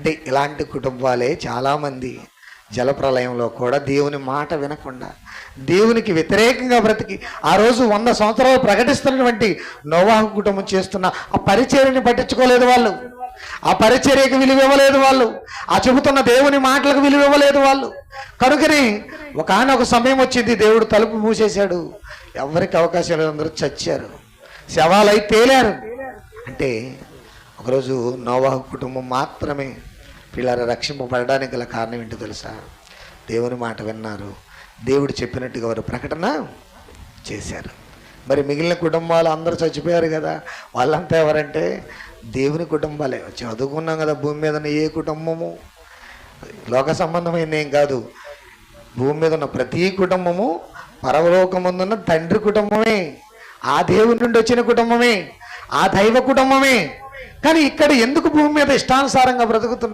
అంటే ఇలాంటి కుటుంబాలే చాలామంది జలప్రలయంలో కూడా దేవుని మాట వినకుండా దేవునికి వ్యతిరేకంగా బ్రతికి ఆ రోజు 100 సంవత్సరాలు ప్రకటిస్తున్నటువంటి నోవాహు కుటుంబం చేస్తున్న ఆ పరిచర్యని పట్టించుకోలేదు వాళ్ళు. ఆ పరిచర్యకు విలువ ఇవ్వలేదు వాళ్ళు. ఆ చెబుతున్న దేవుని మాటలకు విలువ ఇవ్వలేదు వాళ్ళు. కనుకని ఒక సమయం వచ్చింది, దేవుడు తలుపు మూసేశాడు. ఎవరికి అవకాశం లేదు, అందరూ చచ్చారు, శవాలై తేలారు. అంటే ఒకరోజు నోవాహు కుటుంబం మాత్రమే పిల్లలు రక్షింపబడడానికి గల కారణం ఏంటో తెలుసా? దేవుని మాట విన్నారు, దేవుడు చెప్పినట్టుగా వారు ప్రకటన చేశారు. మరి మిగిలిన కుటుంబాలు అందరూ చచ్చిపోయారు కదా, వాళ్ళంతా ఎవరంటే దేవుని కుటుంబాలే. చదువుకున్నాం కదా, భూమి మీద ఉన్న ఏ కుటుంబము లోక సంబంధమైంది ఏం కాదు. భూమి మీద ఉన్న ప్రతి కుటుంబము పరలోకమందున్న తండ్రి కుటుంబమే, ఆ దేవుని నుండి వచ్చిన కుటుంబమే, ఆ దైవ కుటుంబమే. కానీ ఇక్కడ ఎందుకు భూమి మీద ఇష్టానుసారంగా బ్రతుకుతున్నారు?